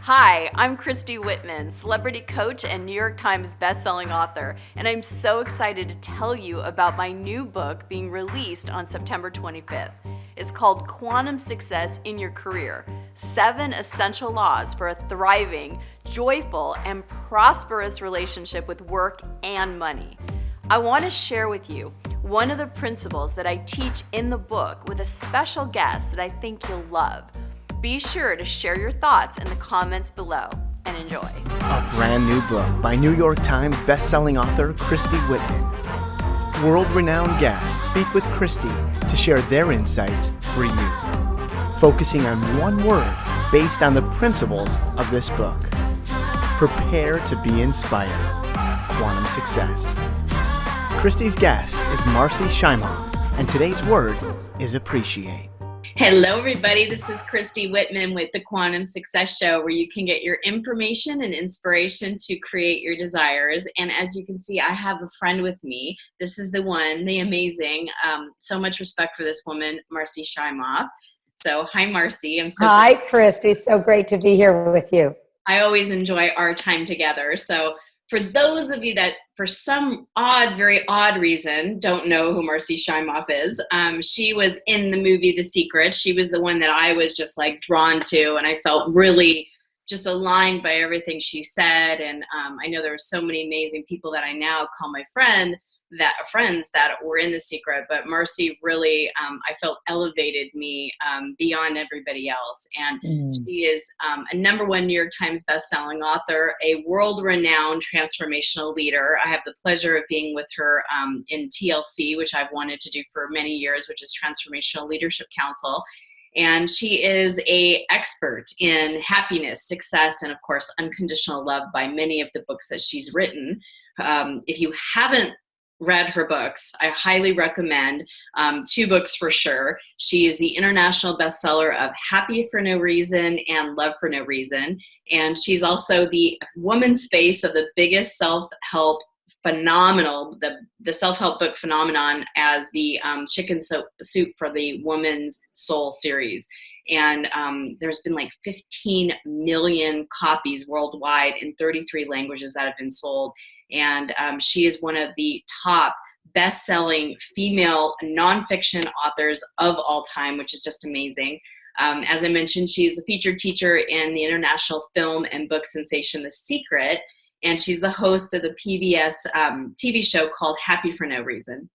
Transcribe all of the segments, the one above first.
Hi, I'm Christy Whitman, celebrity coach and New York Times bestselling author, and I'm so excited to tell you about my new book being released on September 25th. It's called Quantum Success in Your Career: 7 Essential Laws for a Thriving, Joyful, and Prosperous Relationship with Work and Money. I want to share with you one of the principles that I teach in the book with a special guest that I think you'll love. Be sure to share your thoughts in the comments below and enjoy. A brand new book by New York Times bestselling author Christy Whitman. World-renowned guests speak with Christy to share their insights for you, focusing on one word based on the principles of this book. Prepare to be inspired. Quantum Success. Christy's guest is Marci Shimoff, and today's word is appreciate. Hello, everybody. This is Christy Whitman with the Quantum Success Show, where you can get your information and inspiration to create your desires. And as you can see, I have a friend with me. This is the one, the amazing, so much respect for this woman, Marci Shimoff. So, hi, Marci. Hi, Christy. So great to be here with you. I always enjoy our time together. So, for those of you that, for some very odd reason, don't know who Marci Shimoff is, she was in the movie The Secret. She was the one that I was just like drawn to, and I felt really just aligned by everything she said. And I know there were so many amazing people that I now call my friends that were in The Secret, but Marci really, I felt, elevated me beyond everybody else. And she is a #1 New York Times bestselling author, a world-renowned transformational leader. I have the pleasure of being with her in TLC, which I've wanted to do for many years, which is Transformational Leadership Council. And she is an expert in happiness, success, and of course, unconditional love by many of the books that she's written. If you haven't read her books, I highly recommend 2 books for sure. She is the international bestseller of Happy for No Reason and Love for No Reason. And she's also the woman's face of the biggest self-help phenomenal, the self-help book phenomenon, as the Chicken Soup for the Woman's Soul series. And there's been like 15 million copies worldwide in 33 languages that have been sold. And she is one of the top best-selling female nonfiction authors of all time, which is just amazing. As I mentioned, she's the featured teacher in the international film and book sensation The Secret, and she's the host of the PBS TV show called Happy for No Reason.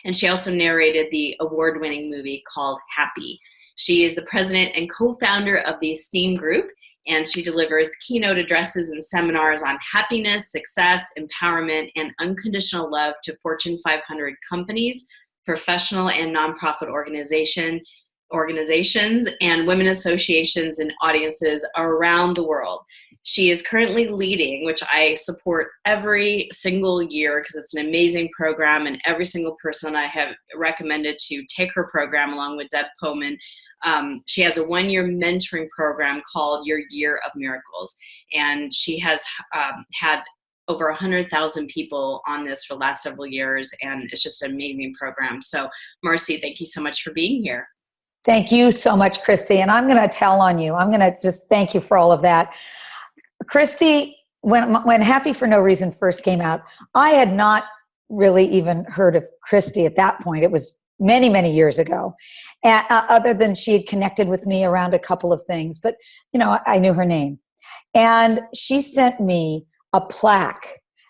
And she also narrated the award-winning movie called Happy. She is the president and co-founder of the Esteem Group, and she delivers keynote addresses and seminars on happiness, success, empowerment, and unconditional love to Fortune 500 companies, professional and nonprofit organizations, and women associations and audiences around the world. She is currently leading, which I support every single year because it's an amazing program, and every single person I have recommended to take her program along with Deb Poman. She has a 1-year mentoring program called Your Year of Miracles, and she has had over 100,000 people on this for the last several years, and it's just an amazing program. So, Marci, thank you so much for being here. Thank you so much, Christy. And I'm going to tell on you. I'm going to just thank you for all of that. Christy, when Happy for No Reason first came out, I had not really even heard of Christy at that point. It was many, many years ago, other than she had connected with me around a couple of things. But, you know, I knew her name. And she sent me a plaque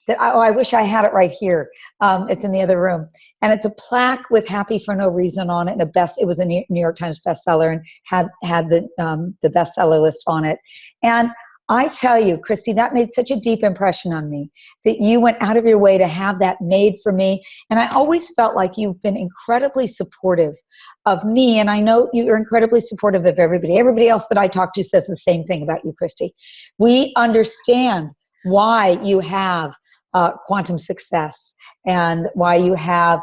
that I wish I had it right here. It's in the other room. And it's a plaque with Happy for No Reason on it. And it was a New York Times bestseller and had the bestseller list on it. And I tell you, Christy, that made such a deep impression on me that you went out of your way to have that made for me. And I always felt like you've been incredibly supportive of me. And I know you're incredibly supportive of everybody. Everybody else that I talk to says the same thing about you, Christy. We understand why you have quantum success and why you have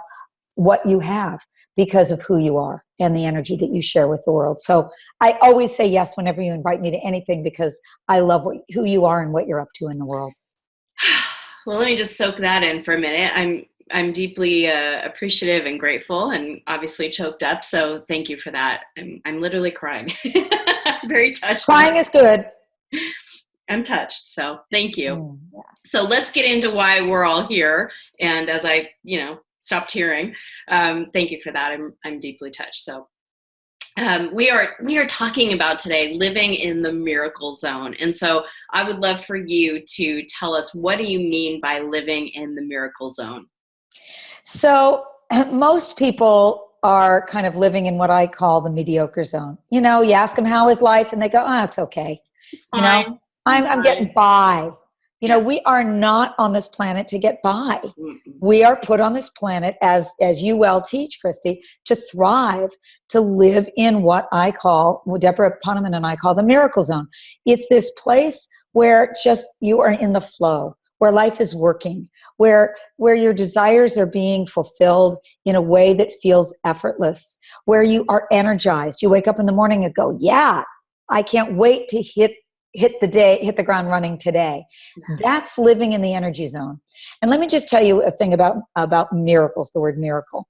what you have, because of who you are and the energy that you share with the world. So I always say yes whenever you invite me to anything, because I love who you are and what you're up to in the world. Well, let me just soak that in for a minute. I'm deeply appreciative and grateful, and obviously choked up. So thank you for that. I'm literally crying. Very touched. Crying is good. I'm touched. So thank you. Yeah. So let's get into why we're all here. And as I, stopped tearing, thank you for that. I'm deeply touched. So we are talking about today living in the miracle zone. And so I would love for you to tell us, what do you mean by living in the miracle zone? So most people are kind of living in what I call the mediocre zone. You ask them how is life and they go, it's okay. It's You know, fine. I'm getting by. We are not on this planet to get by. Mm-mm. We are put on this planet, as you well teach, Christy, to thrive, to live in what Deborah Poneman and I call the miracle zone. It's this place where just you are in the flow, where life is working, where your desires are being fulfilled in a way that feels effortless, where you are energized. You wake up in the morning and go, yeah, I can't wait to hit the ground running today. That's living in the energy zone. And let me just tell you a thing about miracles, the word miracle.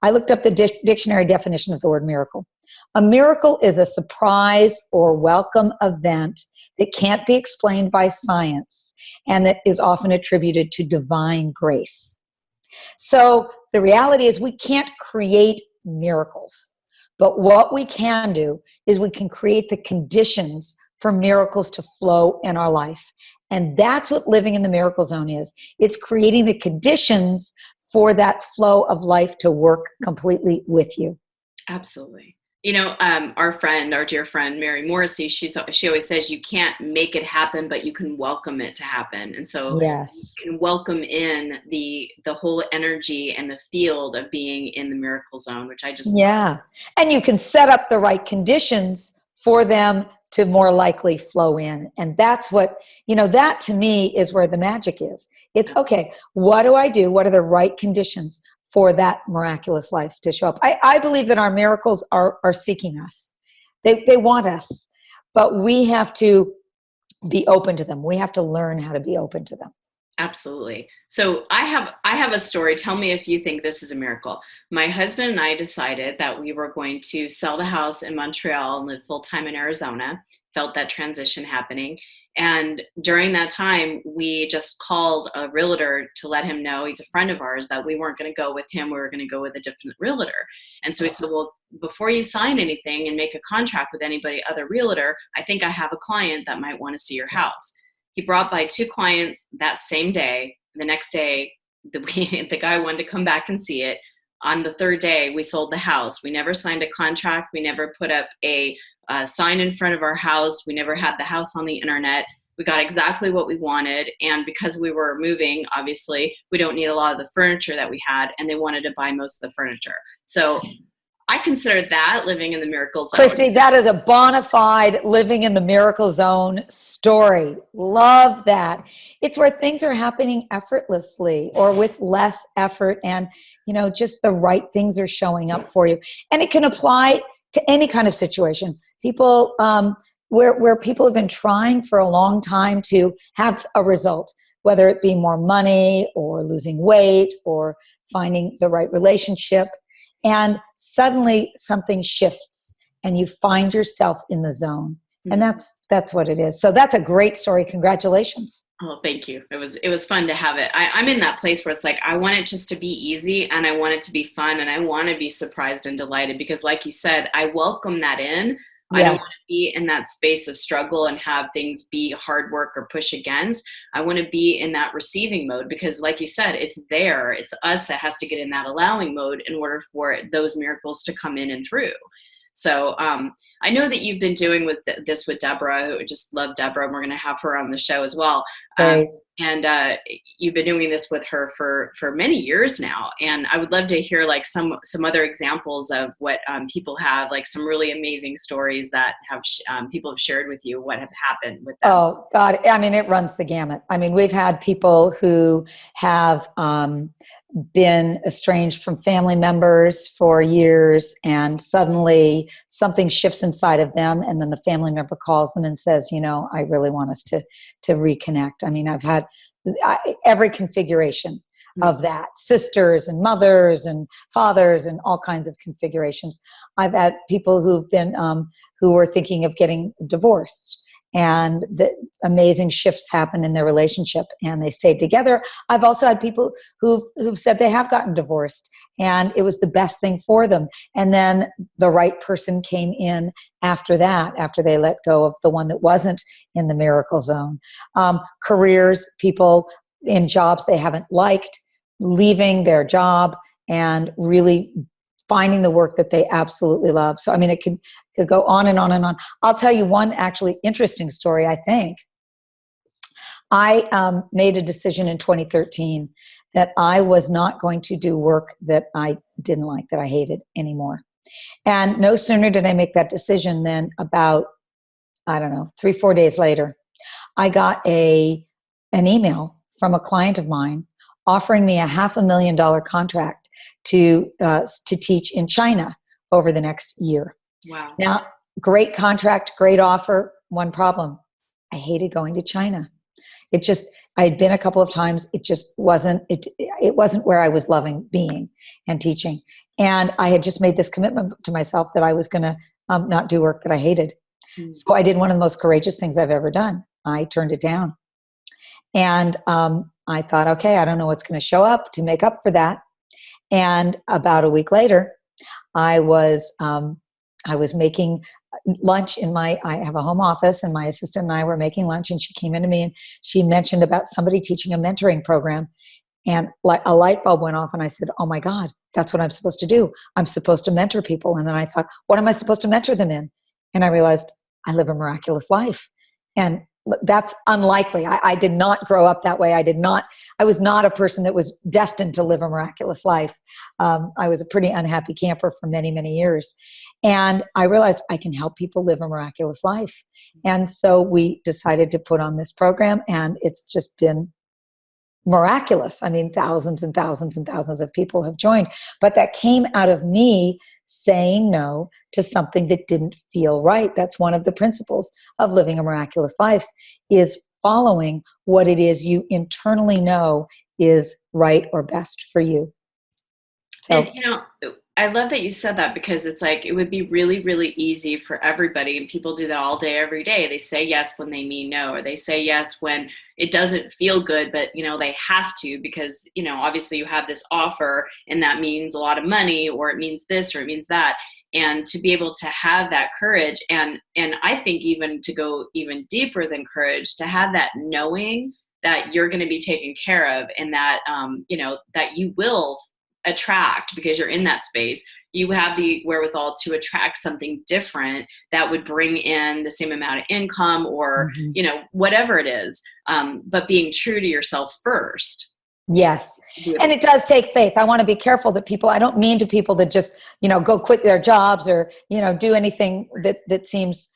I looked up the dictionary definition of the word miracle. A miracle is a surprise or welcome event that can't be explained by science and that is often attributed to divine grace. So the reality is we can't create miracles, but what we can do is we can create the conditions for miracles to flow in our life. And that's what living in the miracle zone is. It's creating the conditions for that flow of life to work completely with you. Absolutely. Our dear friend, Mary Morrissey, she always says you can't make it happen, but you can welcome it to happen. And so Yes. you can welcome in the whole energy and the field of being in the miracle zone, which I just Yeah. And you can set up the right conditions for them to more likely flow in. And that's what, that to me is where the magic is. It's okay, what do I do? What are the right conditions for that miraculous life to show up? I believe that our miracles are seeking us. They want us, but we have to be open to them. We have to learn how to be open to them. Absolutely. So I have a story. Tell me if you think this is a miracle. My husband and I decided that we were going to sell the house in Montreal and live full time in Arizona. Felt that transition happening. And during that time, we just called a realtor to let him know, he's a friend of ours, that we weren't going to go with him. We were going to go with a different realtor. And so we said, well, before you sign anything and make a contract with anybody other realtor, I think I have a client that might want to see your house. He brought by 2 clients that same day. The next day, the guy wanted to come back and see it. On the 3rd day, we sold the house. We never signed a contract. We never put up a sign in front of our house. We never had the house on the internet. We got exactly what we wanted. And because we were moving, obviously, we don't need a lot of the furniture that we had. And they wanted to buy most of the furniture. So I consider that living in the miracle zone. Christy, that is a bona fide living in the miracle zone story. Love that. It's where things are happening effortlessly or with less effort, and just the right things are showing up for you. And it can apply to any kind of situation. People where people have been trying for a long time to have a result, whether it be more money or losing weight or finding the right relationship. And suddenly something shifts and you find yourself in the zone. And that's what it is. So that's a great story. Congratulations. Oh, thank you. It was fun to have it. I'm in that place where it's like, I want it just to be easy and I want it to be fun and I want to be surprised and delighted because like you said, I welcome that in. I don't want to be in that space of struggle and have things be hard work or push against. I want to be in that receiving mode because like you said, it's there. It's us that has to get in that allowing mode in order for those miracles to come in and through. So I know that you've been doing this with Deborah, who just love Deborah, and we're going to have her on the show as well. And you've been doing this with her for many years now. And I would love to hear like some other examples of what people have, like some really amazing stories that have people have shared with you, what have happened with them. Oh God. I mean, it runs the gamut. I mean, we've had people who have been estranged from family members for years, and suddenly something shifts inside of them, and then the family member calls them and says, I really want us to reconnect. I mean, I've had every configuration of that, sisters and mothers and fathers and all kinds of configurations. I've had people who've been who were thinking of getting divorced, and the amazing shifts happen in their relationship and they stayed together. I've also had people who've said they have gotten divorced and it was the best thing for them. And then the right person came in after that, after they let go of the one that wasn't in the miracle zone. Careers, people in jobs they haven't liked, leaving their job and really finding the work that they absolutely love. So, I mean, it could go on and on and on. I'll tell you one actually interesting story, I think. I made a decision in 2013 that I was not going to do work that I didn't like, that I hated anymore. And no sooner did I make that decision than about, I don't know, 3-4 days later, I got an email from a client of mine offering me a $500,000 contract to teach in China over the next year. Wow. Now, great contract, great offer. One problem: I hated going to China. It just, I had been a couple of times. It just wasn't. It wasn't where I was loving being and teaching. And I had just made this commitment to myself that I was going to not do work that I hated. So I did one of the most courageous things I've ever done. I turned it down, and I thought, okay, I don't know what's going to show up to make up for that. And about a week later, I was making lunch I have a home office, and my assistant and I were making lunch, and she came into me and she mentioned about somebody teaching a mentoring program, and like a light bulb went off, and I said, oh my God, that's what I'm supposed to do. I'm supposed to mentor people. And then I thought, what am I supposed to mentor them in? And I realized I live a miraculous life. And that's unlikely. I did not grow up that way. I was not a person that was destined to live a miraculous life. I was a pretty unhappy camper for many, many years. And I realized I can help people live a miraculous life. And so we decided to put on this program, and it's just been miraculous. I mean, thousands and thousands and thousands of people have joined. But that came out of me saying no to something that didn't feel right. That's one of the principles of living a miraculous life, is following what it is you internally know is right or best for you. So, And I love that you said that, because it's like, it would be really, really easy for everybody. And people do that all day, every day. They say yes when they mean no, or they say yes when it doesn't feel good, but they have to, because, obviously you have this offer and that means a lot of money, or it means this, or it means that. And to be able to have that courage, and I think even to go even deeper than courage, to have that knowing that you're going to be taken care of, and that, that you will attract, because you're in that space, you have the wherewithal to attract something different that would bring in the same amount of income, or whatever it is, but being true to yourself first. yes. And it does take faith. I want to be careful that I don't mean to people that just, go quit their jobs or, do anything that seems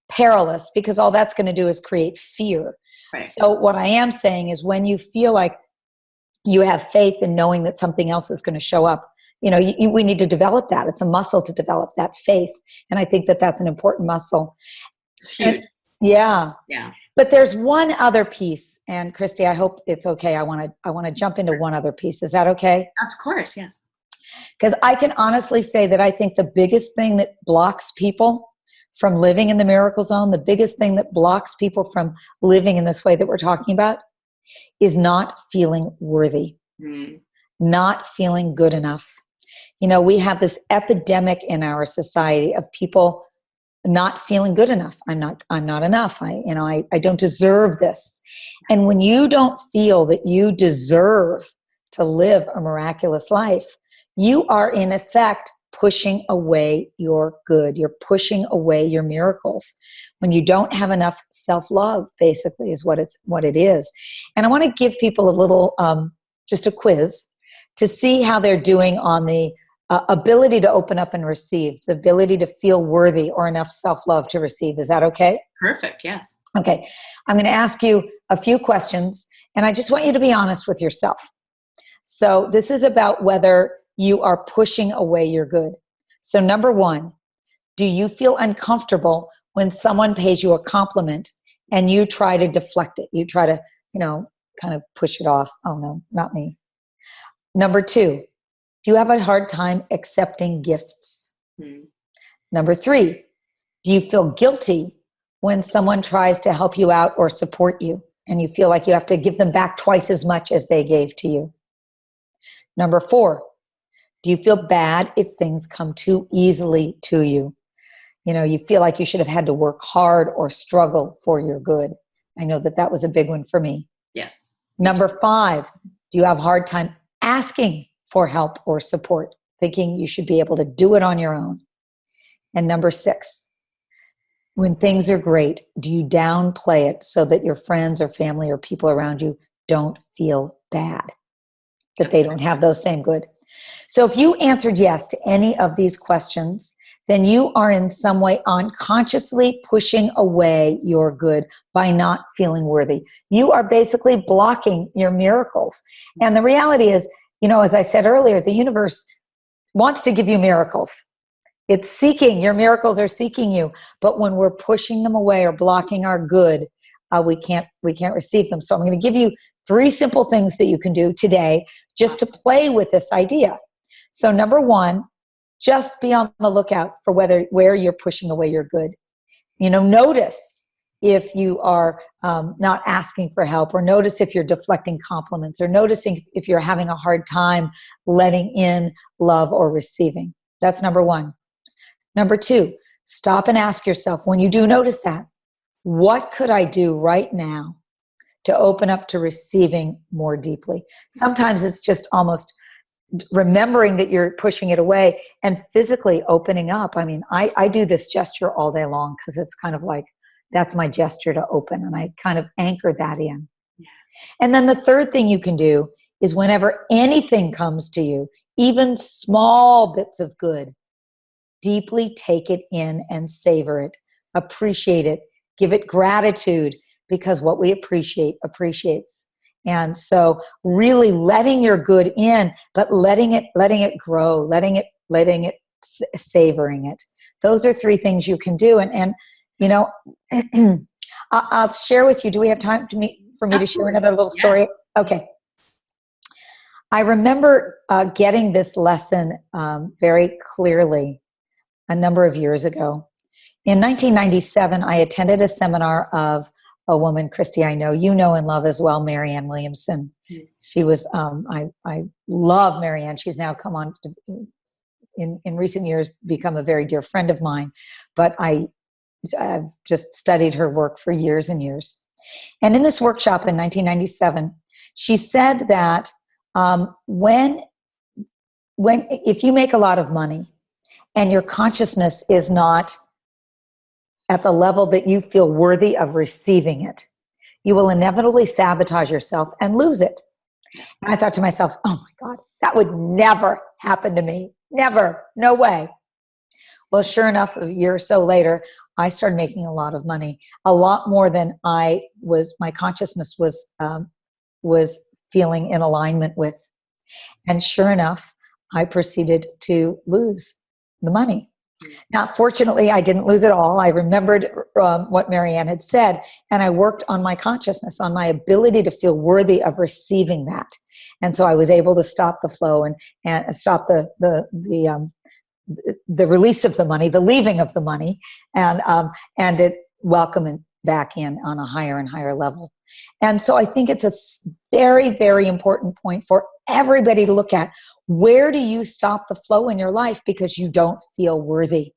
perilous, because all that's going to do is create fear. Right. So what I am saying is, when you feel like you have faith in knowing that something else is going to show up, we need to develop that. It's a muscle to develop that faith. And I think that that's an important muscle. It's huge. Yeah. Yeah. But there's one other piece, and Christy, I hope it's okay. I want to jump into one other piece. Is that okay? Of course, yes. Because I can honestly say that I think the biggest thing that blocks people from living in the miracle zone, the biggest thing that blocks people from living in this way that we're talking about, is not feeling worthy, not feeling good enough. We have this epidemic in our society of people not feeling good enough. I'm not enough. I don't deserve this. And when you don't feel that you deserve to live a miraculous life, you are in effect pushing away your good. You're pushing away your miracles. When you don't have enough self-love, basically, is what it is. And I want to give people a little, just a quiz to see how they're doing on the ability to open up and receive, the ability to feel worthy or enough self-love to receive. Is that okay? Perfect, yes. Okay. I'm going to ask you a few questions, and I just want you to be honest with yourself. So this is about whether you are pushing away your good. So number one, do you feel uncomfortable when someone pays you a compliment and you try to deflect it? You try to, kind of push it off. Oh no, not me. Number two, do you have a hard time accepting gifts? Number three, do you feel guilty when someone tries to help you out or support you and you feel like you have to give them back twice as much as they gave to you? Number 4, do you feel bad if things come too easily to you? You know, you feel like you should have had to work hard or struggle for your good. I know that that was a big one for me. Yes. Number 5, do you have a hard time asking for help or support, thinking you should be able to do it on your own? And number 6, when things are great, do you downplay it so that your friends or family or people around you don't feel bad that they don't have those same good? So if you answered yes to any of these questions, then you are in some way unconsciously pushing away your good by not feeling worthy. You are basically blocking your miracles. And the reality is, you know, as I said earlier, the universe wants to give you miracles. It's seeking, your miracles are seeking you. But when we're pushing them away or blocking our good, we can't receive them. So I'm going to give you 3 simple things that you can do today just to play with this idea. So number 1, just be on the lookout for where you're pushing away your good. You know, notice if you are not asking for help, or notice if you're deflecting compliments, or noticing if you're having a hard time letting in love or receiving. That's number 1. Number 2, stop and ask yourself, when you do notice that, what could I do right now to open up to receiving more deeply? Sometimes it's just almost remembering that you're pushing it away and physically opening up. I mean, I do this gesture all day long because it's kind of like, that's my gesture to open, and I kind of anchor that in. Yeah. And then the third thing you can do is whenever anything comes to you, even small bits of good, deeply take it in and savor it, appreciate it, give it gratitude, because what we appreciate appreciates. And so really letting your good in, but letting it grow, savoring it. Those are 3 things you can do. And you know, I'll share with you. Do we have time for me Absolutely. To share another little story? Yes. Okay. I remember getting this lesson very clearly a number of years ago. In 1997, I attended a seminar of a woman, Christy, I know you know and love as well, Marianne Williamson. She was, I love Marianne. She's now come on to, in recent years, become a very dear friend of mine. But I've just studied her work for years and years. And in this workshop in 1997, she said that if you make a lot of money and your consciousness is not at the level that you feel worthy of receiving it, you will inevitably sabotage yourself and lose it. And I thought to myself, oh my God, that would never happen to me. Never. No way. Well, sure enough, a year or so later, I started making a lot of money, a lot more than my consciousness was feeling in alignment with. And sure enough, I proceeded to lose the money. Now, fortunately, I didn't lose it all. I remembered what Marianne had said, and I worked on my consciousness, on my ability to feel worthy of receiving that. And so I was able to stop the flow and stop the release of the money, the leaving of the money, and it welcome it back in on a higher and higher level. And so I think it's a very, very important point for everybody to look at. Where do you stop the flow in your life because you don't feel worthy?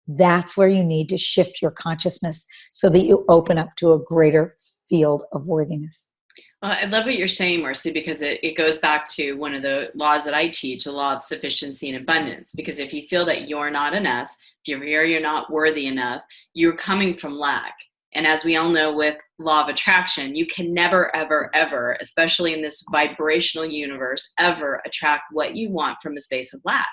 That's where you need to shift your consciousness so that you open up to a greater field of worthiness. Well, I love what you're saying, Marci, because it goes back to one of the laws that I teach, the law of sufficiency and abundance. Because if you feel that you're not enough, if you hear you're not worthy enough, you're coming from lack. And as we all know with law of attraction, you can never, ever, ever, especially in this vibrational universe, ever attract what you want from a space of lack.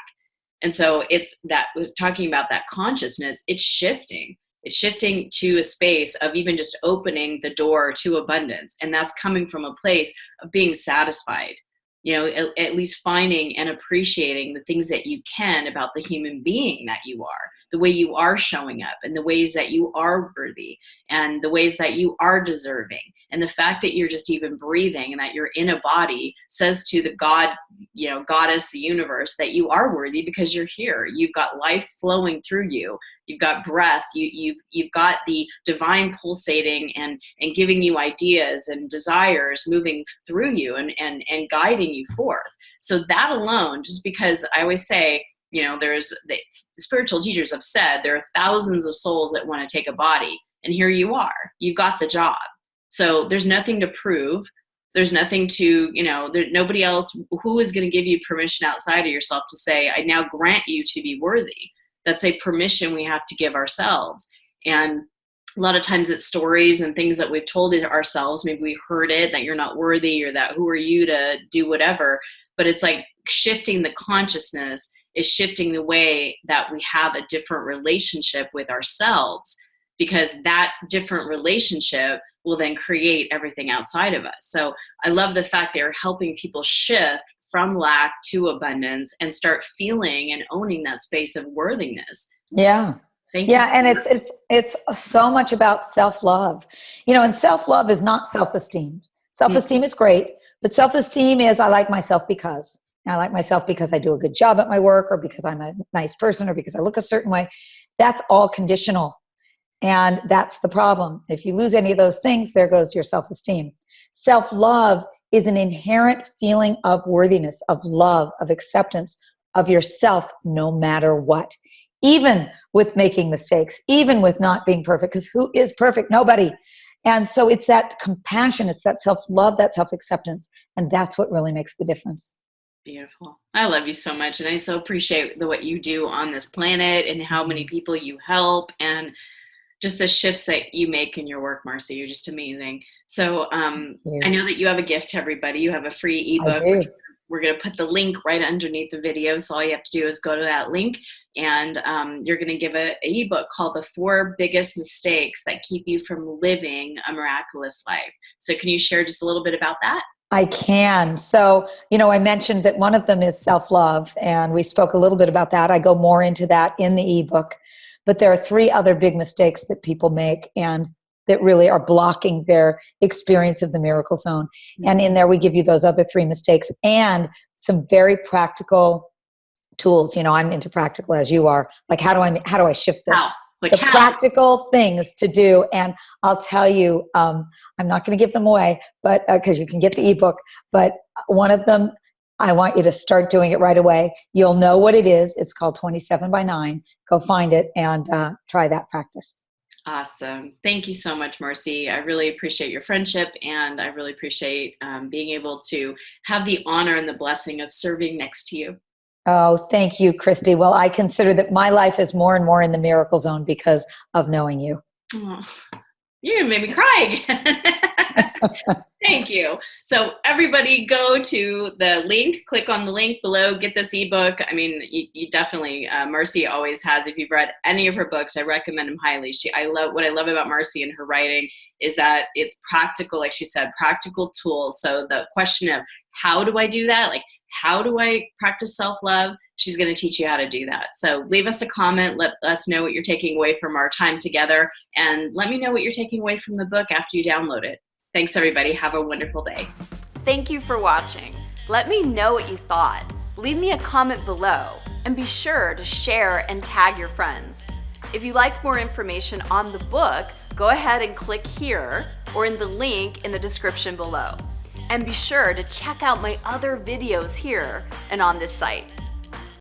And so it's that, talking about that consciousness, it's shifting. It's shifting to a space of even just opening the door to abundance. And that's coming from a place of being satisfied, you know, at least finding and appreciating the things that you can about the human being that you are, the way you are showing up and the ways that you are worthy and the ways that you are deserving. And the fact that you're just even breathing and that you're in a body says to the God, goddess, the universe, that you are worthy because you're here. You've got life flowing through you. You've got breath. You've got the divine pulsating and giving you ideas and desires moving through you and guiding you forth. So that alone, just because I always say, there's the spiritual teachers have said there are thousands of souls that want to take a body, and here you are. You've got the job. So there's nothing to prove. There's nothing to, nobody else who is going to give you permission outside of yourself to say, I now grant you to be worthy. That's a permission we have to give ourselves. And a lot of times it's stories and things that we've told it ourselves. Maybe we heard it that you're not worthy, or that who are you to do whatever. But it's like shifting the consciousness is shifting the way that we have a different relationship with ourselves, because that different relationship will then create everything outside of us. So I love the fact they're helping people shift from lack to abundance and start feeling and owning that space of worthiness. Yeah. Thank you. Yeah, and it's so much about self-love. And self-love is not self-esteem. Self-esteem is great, but self-esteem is I like myself because. I like myself because I do a good job at my work, or because I'm a nice person, or because I look a certain way. That's all conditional. And that's the problem. If you lose any of those things, there goes your self-esteem. Self-love is an inherent feeling of worthiness, of love, of acceptance of yourself, no matter what. Even with making mistakes, even with not being perfect, because who is perfect? Nobody. And so it's that compassion, it's that self-love, that self-acceptance. And that's what really makes the difference. Beautiful. I love you so much. And I so appreciate what you do on this planet and how many people you help, and just the shifts that you make in your work, Marci. You're just amazing. So I know that you have a gift to everybody. You have a free ebook. We're going to put the link right underneath the video. So all you have to do is go to that link, and you're going to give an ebook called The 4 Biggest Mistakes That Keep You from Living a Miraculous Life. So can you share just a little bit about that? I can. So, I mentioned that one of them is self-love, and we spoke a little bit about that. I go more into that in the ebook, but there are 3 other big mistakes that people make and that really are blocking their experience of the miracle zone. And in there, we give you those other 3 mistakes and some very practical tools. I'm into practical as you are. Like, how do I shift this? Practical things to do. And I'll tell you, I'm not going to give them away, but because you can get the ebook, but one of them, I want you to start doing it right away. You'll know what it is. It's called 27 by 9. Go find it and try that practice. Awesome. Thank you so much, Marci. I really appreciate your friendship, and I really appreciate being able to have the honor and the blessing of serving next to you. Oh, thank you, Christy. Well, I consider that my life is more and more in the miracle zone because of knowing you. Oh, you're going to make me cry again. Thank you. So everybody go to the link, click on the link below, get this ebook. I mean, you definitely, Marci always has, if you've read any of her books, I recommend them highly. What I love about Marci and her writing is that it's practical, like she said, practical tools. So the question of how do I do that? Like, how do I practice self-love? She's going to teach you how to do that. So leave us a comment. Let us know what you're taking away from our time together. And let me know what you're taking away from the book after you download it. Thanks, everybody. Have a wonderful day. Thank you for watching. Let me know what you thought. Leave me a comment below, and be sure to share and tag your friends. If you like more information on the book, go ahead and click here or in the link in the description below. And be sure to check out my other videos here and on this site.